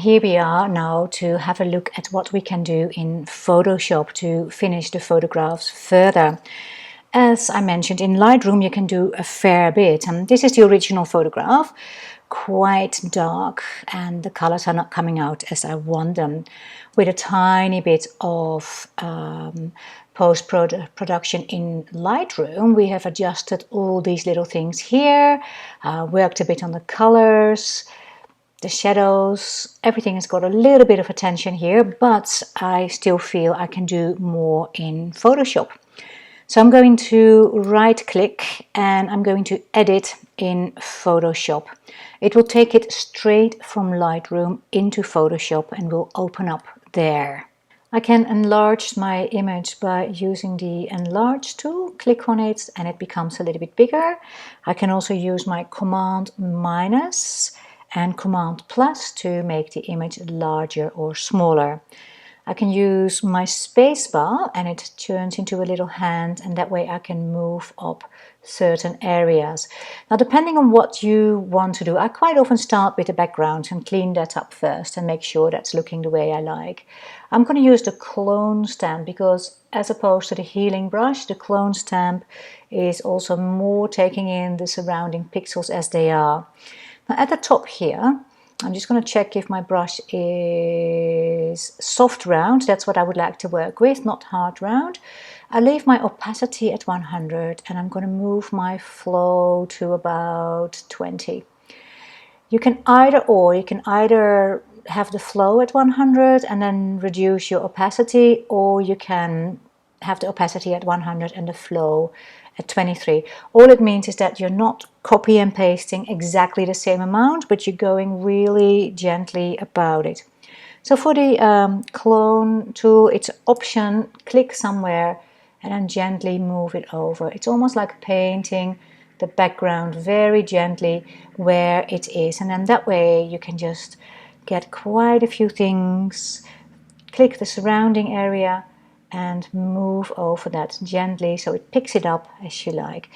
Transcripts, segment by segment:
here we are now to have a look at what we can do in Photoshop to finish the photographs further. As I mentioned, in Lightroom you can do a fair bit, and this is the original photograph, quite dark, and the colors are not coming out as I want them. With a tiny bit of post-production in Lightroom, we have adjusted all these little things here, worked a bit on the colors, the shadows, everything has got a little bit of attention here, but I still feel I can do more in Photoshop. So I'm going to right click and I'm going to edit in Photoshop. It will take it straight from Lightroom into Photoshop and will open up there. I can enlarge my image by using the enlarge tool. Click on it and it becomes a little bit bigger. I can also use my Command minus and Command plus to make the image larger or smaller. I can use my spacebar and it turns into a little hand, and that way I can move up certain areas. Now, depending on what you want to do, I quite often start with the background and clean that up first and make sure that's looking the way I like. I'm going to use the clone stamp because, as opposed to the healing brush, the clone stamp is also more taking in the surrounding pixels as they are. Now, at the top here, I'm just going to check if my brush is soft round. That's what I would like to work with, not hard round. I leave my opacity at 100 and I'm going to move my flow to about 20. You can either have the flow at 100 and then reduce your opacity, or you can have the opacity at 100 and the flow at 23. All it means is that you're not copy and pasting exactly the same amount, but you're going really gently about it. So for the clone tool, it's option, click somewhere and then gently move it over. It's almost like painting the background very gently where it is, and then that way you can just get quite a few things. Click the surrounding area and move over that gently so it picks it up as you like.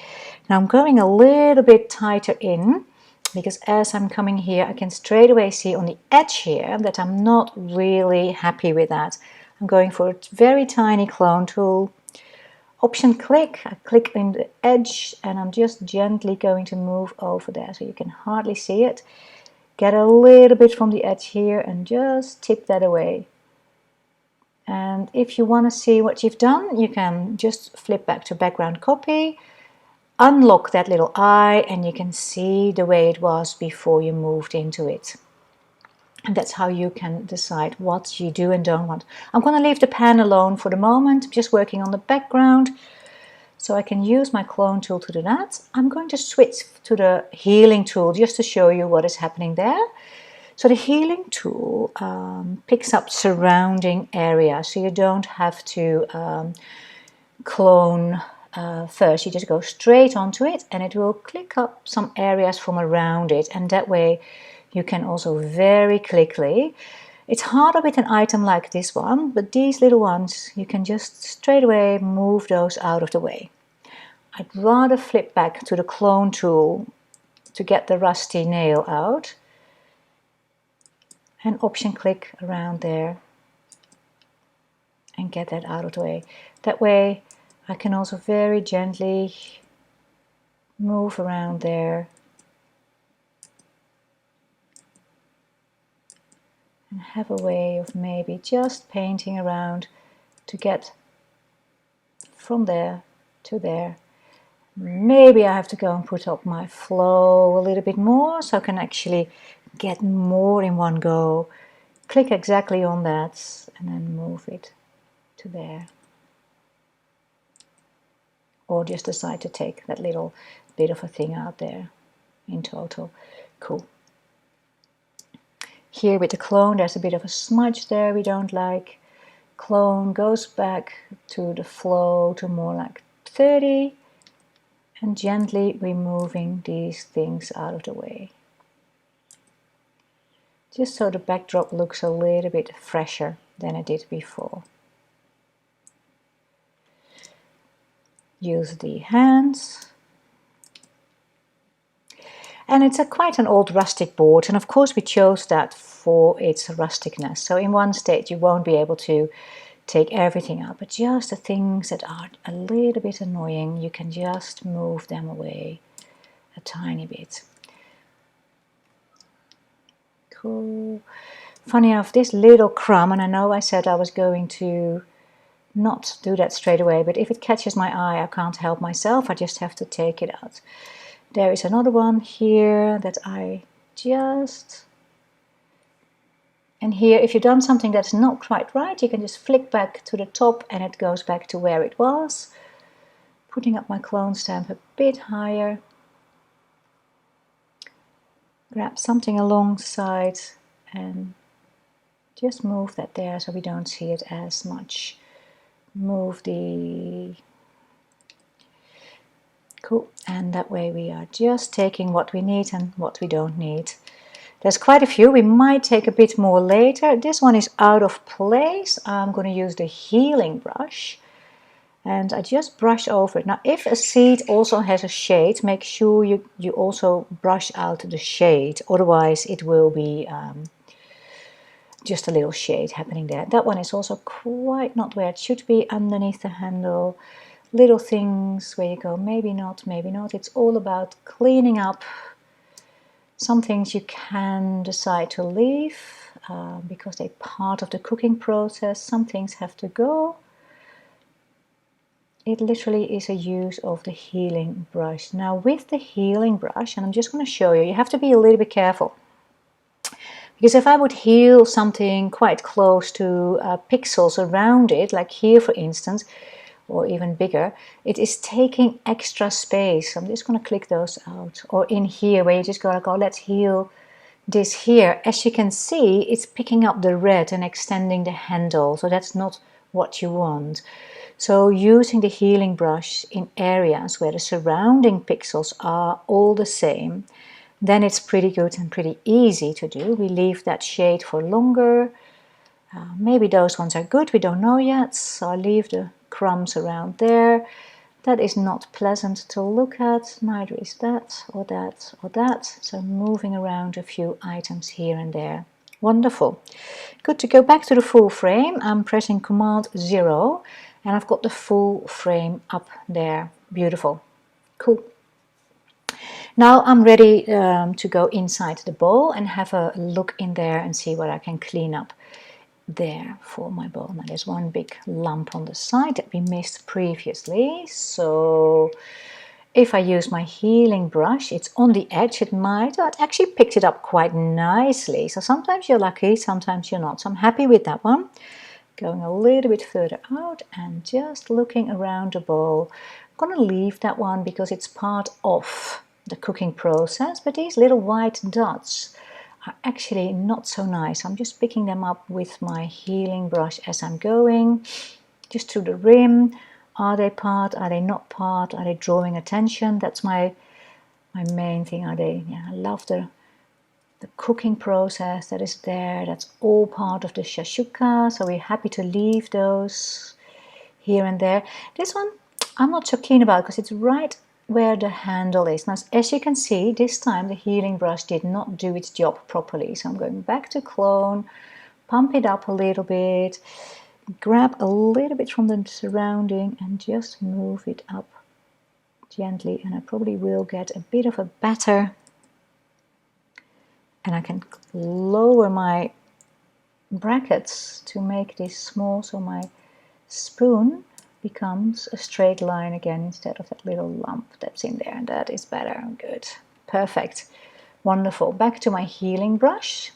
Now I'm going a little bit tighter in because as I'm coming here I can straight away see on the edge here that I'm not really happy with that. I'm going for a very tiny clone tool. Option click, I click in the edge and I'm just gently going to move over there so you can hardly see it. Get a little bit from the edge here and just tip that away. And if you want to see what you've done, you can just flip back to background copy, unlock that little eye, and you can see the way it was before you moved into it. And that's how you can decide what you do and don't want. I'm going to leave the pen alone for the moment, I'm just working on the background. So I can use my clone tool to do that. I'm going to switch to the healing tool just to show you what is happening there. So the healing tool picks up surrounding areas, so you don't have to clone first. You just go straight onto it and it will click up some areas from around it, and that way you can also very quickly. It's harder with an item like this one, but these little ones you can just straight away move those out of the way. I'd rather flip back to the clone tool to get the rusty nail out. And option click around there and get that out of the way. That way I can also very gently move around there and have a way of maybe just painting around to get from there to there. Maybe I have to go and put up my flow a little bit more so I can actually get more in one go. Click exactly on that and then move it to there. Or just decide to take that little bit of a thing out there in total. Cool. Here with the clone there's a bit of a smudge there we don't like. Clone goes back to the flow to more like 30 and gently removing these things out of the way. Just so the backdrop looks a little bit fresher than it did before. Use the hands. And it's quite an old rustic board, and of course we chose that for its rusticness. So in one stage you won't be able to take everything out, but just the things that are a little bit annoying, you can just move them away a tiny bit. Cool. Funny enough, this little crumb, and I know I said I was going to not do that straight away, but if it catches my eye, I can't help myself. I just have to take it out. There is another one here that I just... And here, if you've done something that's not quite right, you can just flick back to the top and it goes back to where it was. Putting up my clone stamp a bit higher. Grab something alongside and just move that there so we don't see it as much. Move the... Cool. And that way we are just taking what we need and what we don't need. There's quite a few. We might take a bit more later. This one is out of place. I'm going to use the healing brush. And I just brush over it. Now, if a seed also has a shade, make sure you also brush out the shade. Otherwise, it will be just a little shade happening there. That one is also quite not where it should be, underneath the handle. Little things where you go, maybe not, maybe not. It's all about cleaning up. Some things you can decide to leave because they're part of the cooking process. Some things have to go. It literally is a use of the healing brush. Now with the healing brush, and I'm just going to show you, you have to be a little bit careful. Because if I would heal something quite close to pixels around it, like here for instance, or even bigger, it is taking extra space. I'm just going to click those out. Or in here where you just go, let's heal this here. As you can see, it's picking up the red and extending the handle. So that's not what you want. So using the healing brush in areas where the surrounding pixels are all the same, then it's pretty good and pretty easy to do. We leave that shade for longer. Maybe those ones are good, we don't know yet. So I leave the crumbs around there. That is not pleasant to look at, neither is that or that or that. So moving around a few items here and there. Wonderful. Good to go back to the full frame. I'm pressing Command 0 and I've got the full frame up there. Beautiful. Cool. Now I'm ready to go inside the bowl and have a look in there and see what I can clean up there for my bowl. Now there's one big lump on the side that we missed previously. So if I use my healing brush, it's on the edge. It actually picked it up quite nicely. So sometimes you're lucky, sometimes you're not. So I'm happy with that one. Going a little bit further out and just looking around the bowl. I'm going to leave that one because it's part of the cooking process. But these little white dots are actually not so nice. I'm just picking them up with my healing brush as I'm going, just to the rim. Are they part? Are they not part? Are they drawing attention? That's my main thing. Are they? Yeah, I love the cooking process that is there. That's all part of the shashuka. So we're happy to leave those here and there. This one I'm not so keen about because it's right where the handle is. Now, as you can see, this time the healing brush did not do its job properly. So I'm going back to clone, pump it up a little bit, grab a little bit from the surrounding and just move it up gently. And I probably will get a bit of a batter. And I can lower my brackets to make this small so my spoon becomes a straight line again instead of that little lump that's in there. And that is better. Good. Perfect. Wonderful. Back to my healing brush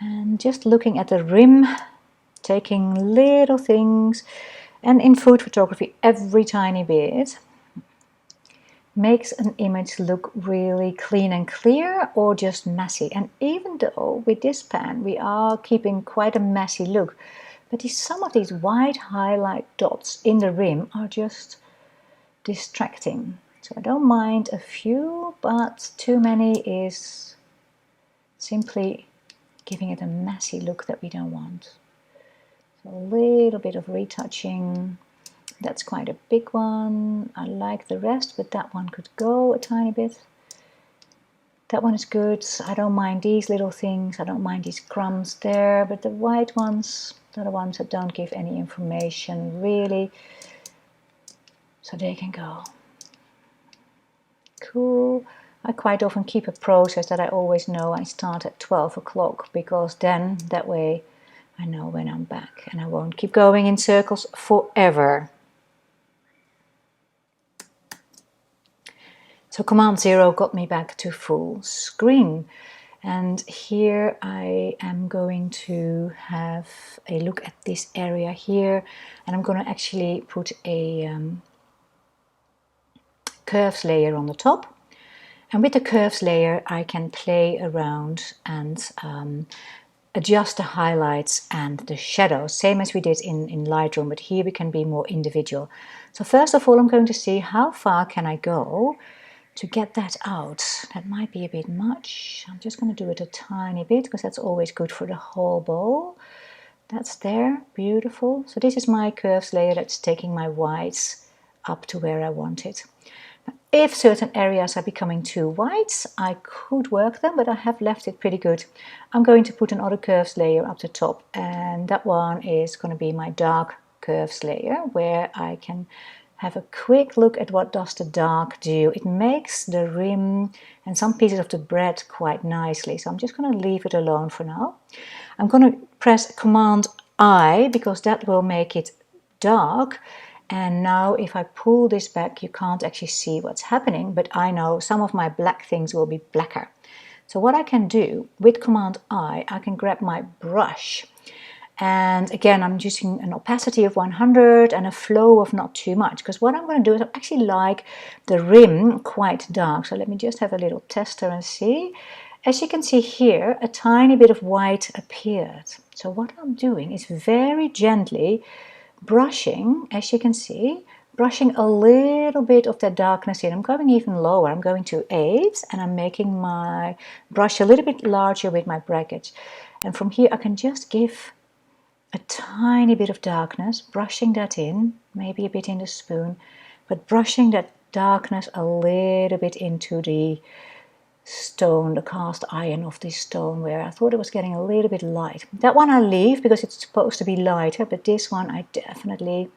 and just looking at the rim, taking little things. And in food photography, every tiny bit makes an image look really clean and clear or just messy. And even though with this pan we are keeping quite a messy look, but some of these white highlight dots in the rim are just distracting. So I don't mind a few, but too many is simply giving it a messy look that we don't want. So a little bit of retouching. That's quite a big one. I like the rest, but that one could go a tiny bit. That one is good. I don't mind these little things. I don't mind these crumbs there, but the white ones, they're the ones that don't give any information really. So they can go. Cool. I quite often keep a process that I always know I start at 12 o'clock, because then that way I know when I'm back and I won't keep going in circles forever. So Command 0 got me back to full screen. And here I am going to have a look at this area here, and I'm going to actually put a curves layer on the top. And with the curves layer I can play around and adjust the highlights and the shadows, same as we did in Lightroom, but here we can be more individual. So first of all I'm going to see how far can I go to get that out. That might be a bit much. I'm just going to do it a tiny bit because that's always good for the whole bowl. That's there, beautiful. So this is my curves layer that's taking my whites up to where I want it. If certain areas are becoming too white, I could work them, but I have left it pretty good. I'm going to put another curves layer up the top, and that one is going to be my dark curves layer, where I can have a quick look at what does the dark do. It makes the rim and some pieces of the bread quite nicely, so I'm just going to leave it alone for now. I'm going to press Command I because that will make it dark. And now if I pull this back, you can't actually see what's happening, but I know some of my black things will be blacker. So what I can do with Command I can grab my brush. And again, I'm using an opacity of 100 and a flow of not too much, because what I'm going to do is I actually like the rim quite dark. So let me just have a little tester and see. As you can see here, a tiny bit of white appeared. So what I'm doing is very gently brushing, as you can see, brushing a little bit of that darkness in. I'm going even lower. I'm going to 8 and I'm making my brush a little bit larger with my bracket. And from here I can just give a tiny bit of darkness, brushing that in, maybe a bit in the spoon, but brushing that darkness a little bit into the stone, the cast iron of this stone, where I thought it was getting a little bit light. That one I leave because it's supposed to be lighter, but this one I definitely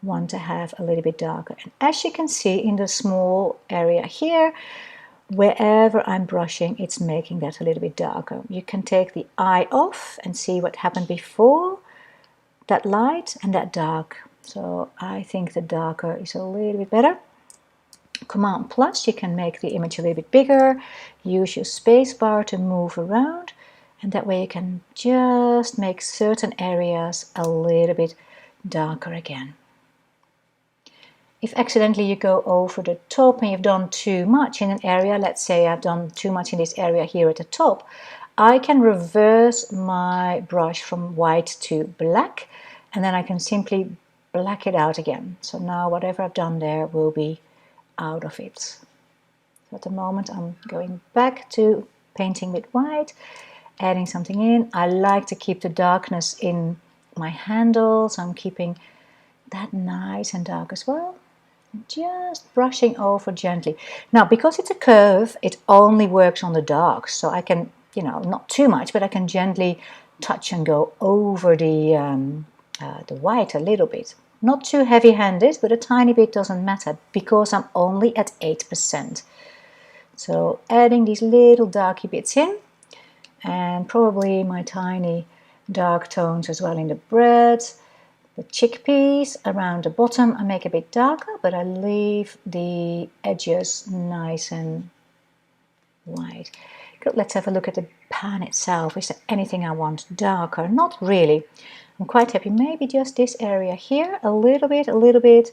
want to have a little bit darker. And as you can see in the small area here, wherever I'm brushing, it's making that a little bit darker. You can take the eye off and see what happened before that light and that dark. So I think the darker is a little bit better. Command plus, you can make the image a little bit bigger. Use your space bar to move around, and that way you can just make certain areas a little bit darker again. If accidentally you go over the top and you've done too much in an area, let's say I've done too much in this area here at the top, I can reverse my brush from white to black, and then I can simply black it out again. So now whatever I've done there will be out of it. So at the moment I'm going back to painting with white, adding something in. I like to keep the darkness in my handles. I'm keeping that nice and dark as well. Just brushing over gently. Now, because it's a curve, it only works on the dark, so I can, not too much, but I can gently touch and go over the white a little bit. Not too heavy-handed, but a tiny bit doesn't matter because I'm only at 8%. So adding these little darky bits in, and probably my tiny dark tones as well in the bread. The chickpeas around the bottom I make a bit darker, but I leave the edges nice and white. Good, let's have a look at the pan itself. Is there anything I want darker? Not really. I'm quite happy. Maybe just this area here, a little bit.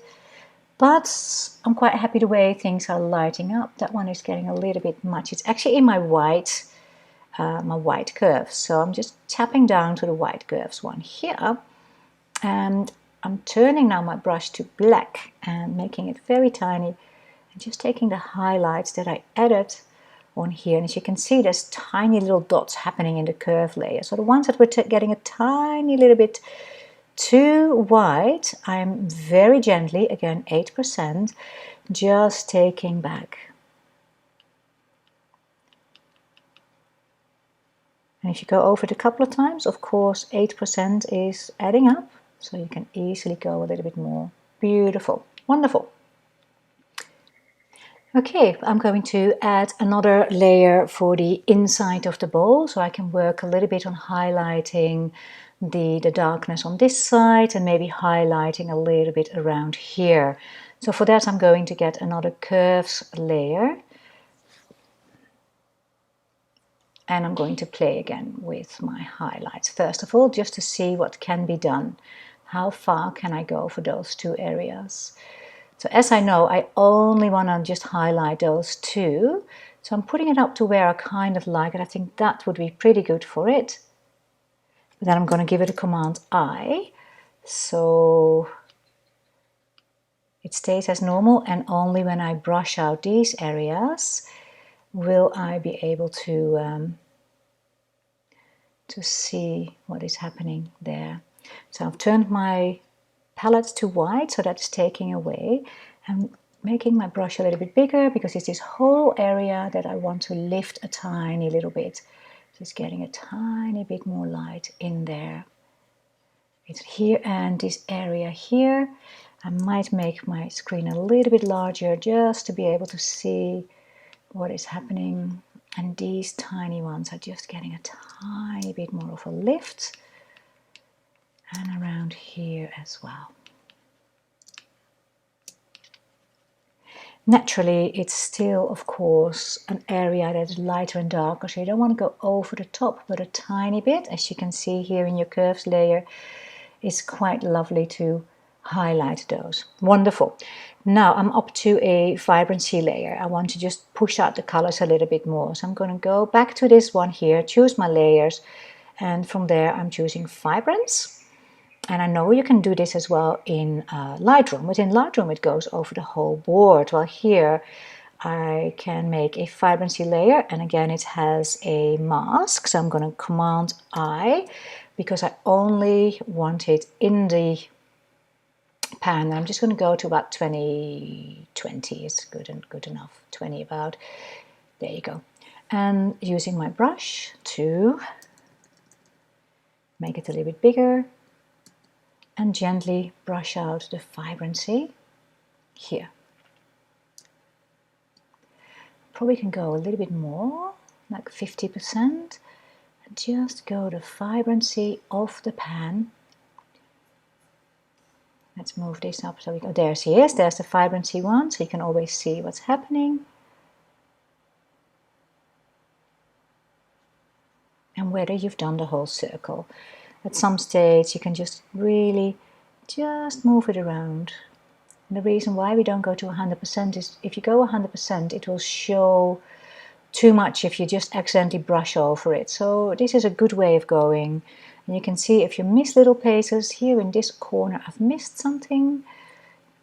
But I'm quite happy the way things are lighting up. That one is getting a little bit much. It's actually in my white curves. So I'm just tapping down to the white curves one here. And I'm turning now my brush to black and making it very tiny and just taking the highlights that I added on here. And as you can see, there's tiny little dots happening in the curve layer. So the ones that were getting a tiny little bit too white, I'm very gently, again 8%, just taking back. And if you go over it a couple of times, of course, 8% is adding up. So you can easily go a little bit more. Beautiful. Wonderful. Okay, I'm going to add another layer for the inside of the bowl, so I can work a little bit on highlighting the darkness on this side and maybe highlighting a little bit around here. So for that I'm going to get another curves layer. And I'm going to play again with my highlights. First of all, just to see what can be done. How far can I go for those two areas? So as I know, I only want to just highlight those two. So I'm putting it up to where I kind of like it. I think that would be pretty good for it. But then I'm going to give it a command I. So it stays as normal, and only when I brush out these areas will I be able to see what is happening there. So I've turned my palette to white, so that's taking away, and making my brush a little bit bigger because it's this whole area that I want to lift a tiny little bit. Just getting a tiny bit more light in there. It's here and this area here. I might make my screen a little bit larger just to be able to see what is happening. And these tiny ones are just getting a tiny bit more of a lift. And around here as well. Naturally, it's still, of course, an area that is lighter and darker, so you don't want to go over the top, but a tiny bit. As you can see here in your curves layer, it's quite lovely to highlight those. Wonderful. Now I'm up to a vibrancy layer. I want to just push out the colors a little bit more. So I'm going to go back to this one here, choose my layers, and from there I'm choosing Vibrance. And I know you can do this as well in Lightroom. Within Lightroom it goes over the whole board. Well, here I can make a vibrancy layer, and again it has a mask. So I'm going to command I, because I only want it in the pan. I'm just going to go to about 20 is good and good enough. 20 about. There you go. And using my brush to make it a little bit bigger and gently brush out the vibrancy here. Probably can go a little bit more, like 50%, and just go the vibrancy of the pan. Let's move this up so we go. There she is, there's the vibrancy one, so you can always see what's happening. And whether you've done the whole circle. At some stage you can just really just move it around. And the reason why we don't go to 100% is if you go 100% it will show too much if you just accidentally brush over it. So this is a good way of going. And you can see if you miss little places, here in this corner I've missed something,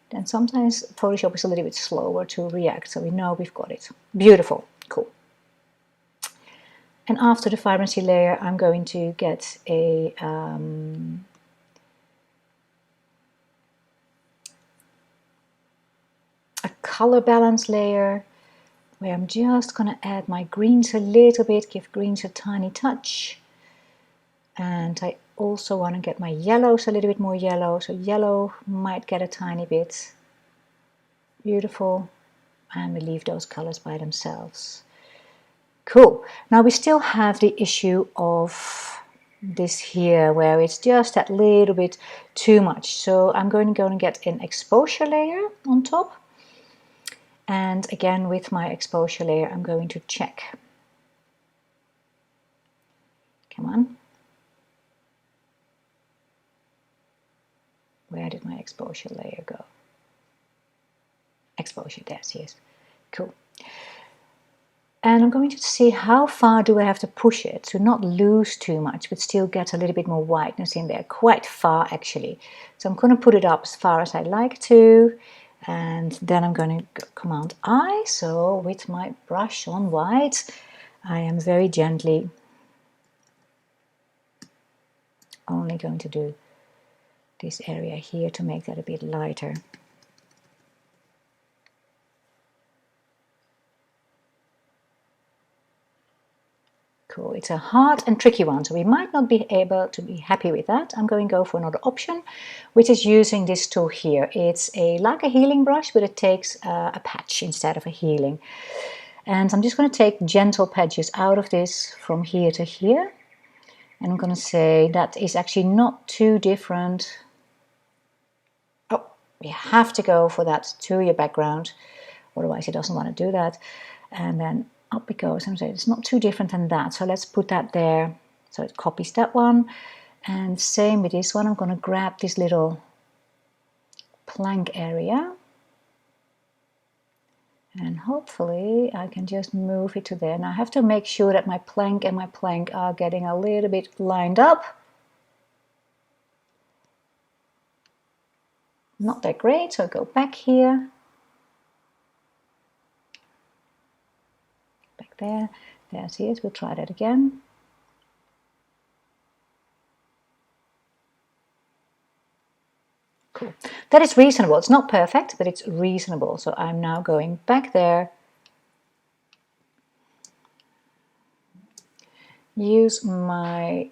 then sometimes Photoshop is a little bit slower to react, so we know we've got it. Beautiful, cool. And after the vibrancy layer I'm going to get a color balance layer where I'm just going to add my greens a little bit, give greens a tiny touch. And I also want to get my yellows a little bit more yellow, so yellow might get a tiny bit. Beautiful. And we leave those colors by themselves. Cool. Now we still have the issue of this here where it's just that little bit too much. So I'm going to go and get an exposure layer on top. And again, with my exposure layer, I'm going to check. Come on. Where did my exposure layer go? Exposure, there she is. Cool. And I'm going to see how far do I have to push it to not lose too much, but still get a little bit more whiteness in there. Quite far, actually. So I'm going to put it up as far as I like to. And then I'm going to command I. So with my brush on white, I am very gently only going to do this area here to make that a bit lighter. Cool. It's a hard and tricky one, so we might not be able to be happy with that. I'm going to go for another option, which is using this tool here. It's like a healing brush, but it takes a patch instead of a healing. And I'm just going to take gentle patches out of this from here to here. And I'm going to say that is actually not too different. Oh, you have to go for that to your background, otherwise it doesn't want to do that. And then up it goes, and say it's not too different than that. So let's put that there. So it copies that one. And same with this one. I'm going to grab this little plank area. And hopefully I can just move it to there. Now I have to make sure that my plank and my plank are getting a little bit lined up. Not that great, so go back here. Back there. There's it. We'll try that again. Cool. That is reasonable. It's not perfect, but it's reasonable. So I'm now going back there. Use my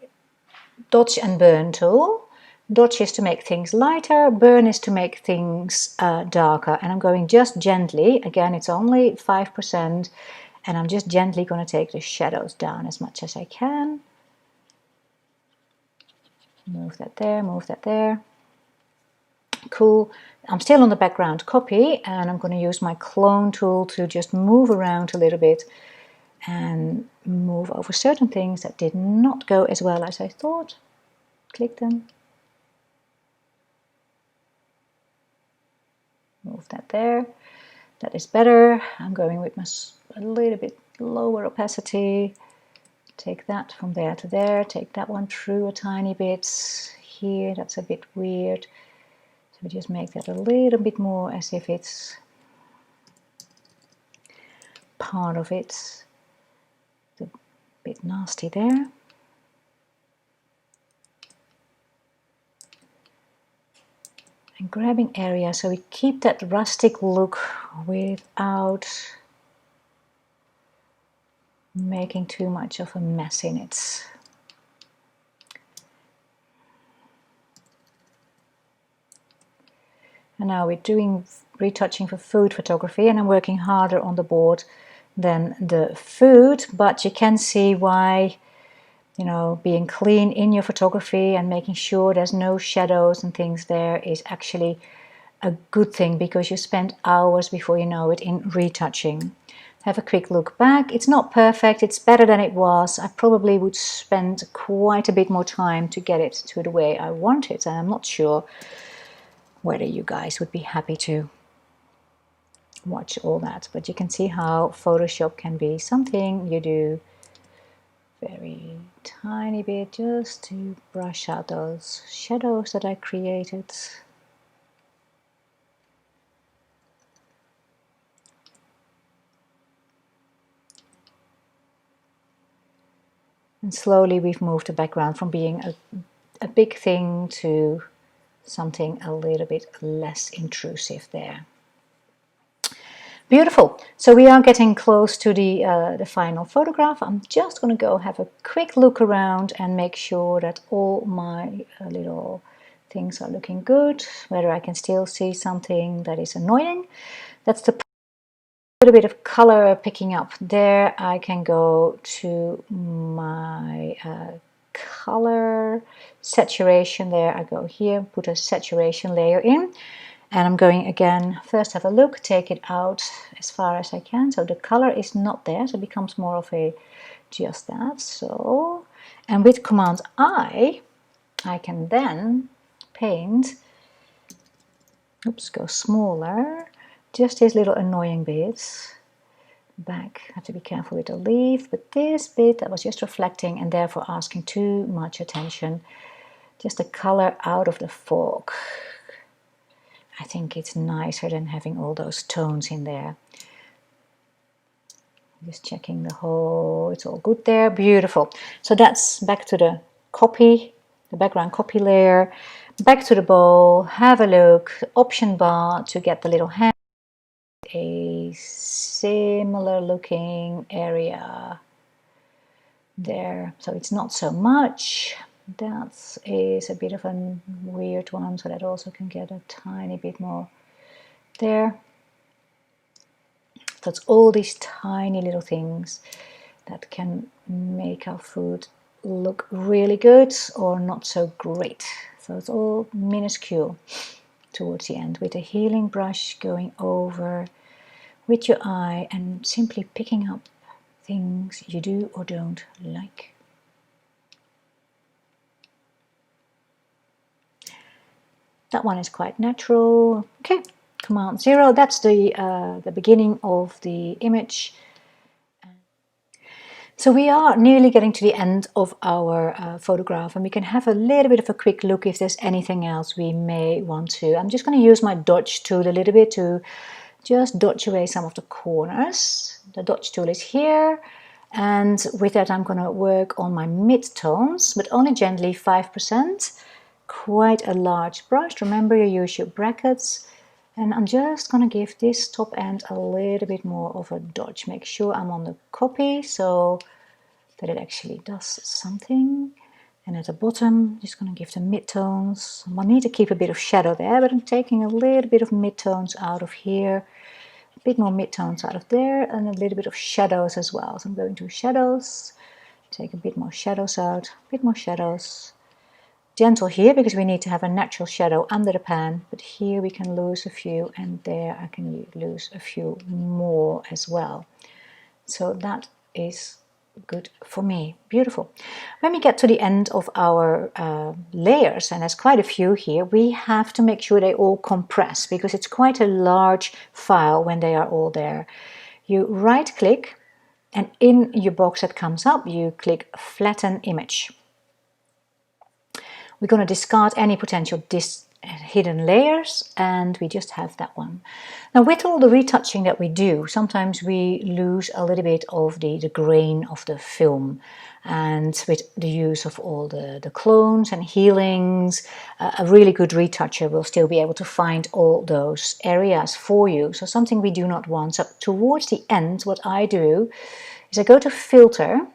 dodge and burn tool. Dodge is to make things lighter, burn is to make things darker. And I'm going just gently. Again, it's only 5%. And I'm just gently going to take the shadows down as much as I can. Move that there, move that there. Cool. I'm still on the background copy, and I'm going to use my clone tool to just move around a little bit and move over certain things that did not go as well as I thought. Click them. Move that there. That is better. I'm going with a little bit lower opacity. Take that from there to there. Take that one through a tiny bit. Here, that's a bit weird. So we just make that a little bit more as if it's part of it. It's a bit nasty there. And grabbing area so we keep that rustic look without making too much of a mess in it. And now we're doing retouching for food photography, and I'm working harder on the board than the food, but you can see why, you know, being clean in your photography and making sure there's no shadows and things there is actually a good thing, because you spend hours before you know it in retouching. Have a quick look back. It's not perfect, it's better than it was. I probably would spend quite a bit more time to get it to the way I want it, and I'm not sure whether you guys would be happy to watch all that. But you can see how Photoshop can be something you do very tiny bit just to brush out those shadows that I created. And slowly we've moved the background from being a big thing to something a little bit less intrusive there. Beautiful. So we are getting close to the final photograph. I'm just going to go have a quick look around and make sure that all my little things are looking good, whether I can still see something that is annoying. That's the little bit of color picking up there. I can go to my color saturation there. I go here, put a saturation layer in, and I'm going again, first have a look, take it out as far as I can, so the color is not there, so it becomes more of a just that. So, and with Command I can then paint, oops, go smaller, just these little annoying bits back. Have to be careful with the leaf, but this bit that was just reflecting and therefore asking too much attention, just the color out of the fog. I think it's nicer than having all those tones in there. Just checking the whole, it's all good there, beautiful. So that's back to the copy, the background copy layer, back to the bowl, have a look, option bar to get the little hand, a similar looking area there, so it's not so much. That is a bit of a weird one, so that also can get a tiny bit more there. So it's all these tiny little things that can make our food look really good or not so great. So it's all minuscule towards the end, with a healing brush going over with your eye and simply picking up things you do or don't like. That one is quite natural. Okay, Command 0, that's the beginning of the image. So we are nearly getting to the end of our photograph, and we can have a little bit of a quick look if there's anything else we may want to. I'm just going to use my dodge tool a little bit to just dodge away some of the corners. The dodge tool is here, and with that I'm going to work on my mid-tones, but only gently, 5%. Quite a large brush. Remember, you use your brackets. And I'm just going to give this top end a little bit more of a dodge. Make sure I'm on the copy so that it actually does something. And at the bottom, just going to give the mid-tones. I need to keep a bit of shadow there, but I'm taking a little bit of mid-tones out of here. A bit more mid-tones out of there, and a little bit of shadows as well. So I'm going to shadows, take a bit more shadows out, a bit more shadows. Gentle here because we need to have a natural shadow under the pan, but here we can lose a few, and there I can lose a few more as well. So that is good for me. Beautiful. When we get to the end of our layers, and there's quite a few here, we have to make sure they all compress because it's quite a large file when they are all there. You right click, and in your box that comes up you click flatten image. We're going to discard any potential hidden layers, and we just have that one. Now, with all the retouching that we do, sometimes we lose a little bit of the grain of the film. And with the use of all the clones and healings, a really good retoucher will still be able to find all those areas for you. So something we do not want. So towards the end, what I do is I go to filter,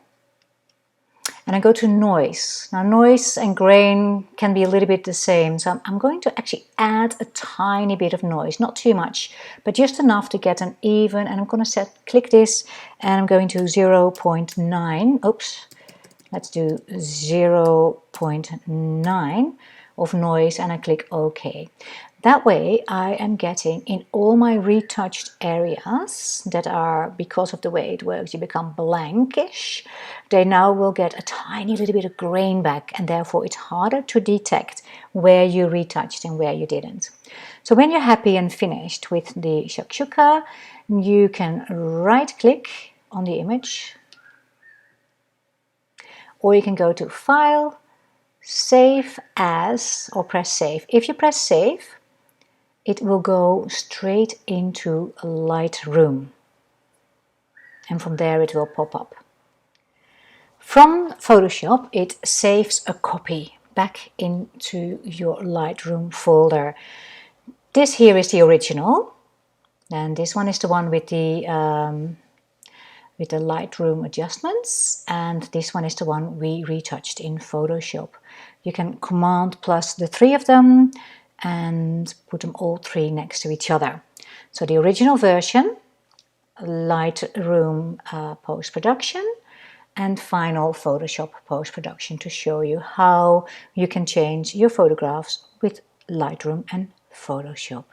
and I go to noise. Now noise and grain can be a little bit the same, so I'm going to actually add a tiny bit of noise, not too much, but just enough to get an even, and I'm going to click this, and I'm going to 0.9, oops, let's do 0.9 of noise, and I click OK. That way I am getting in all my retouched areas that are, because of the way it works, you become blankish. They now will get a tiny little bit of grain back, and therefore it's harder to detect where you retouched and where you didn't. So when you're happy and finished with the shakshuka, you can right click on the image, or you can go to File, Save As, or press Save. If you press Save, it will go straight into Lightroom, and from there it will pop up. From Photoshop, it saves a copy back into your Lightroom folder. This here is the original, and this one is the one with the Lightroom adjustments, and this one is the one we retouched in Photoshop. You can Command plus the three of them and put them all three next to each other. So the original version, Lightroom post-production, and final Photoshop post-production, to show you how you can change your photographs with Lightroom and Photoshop.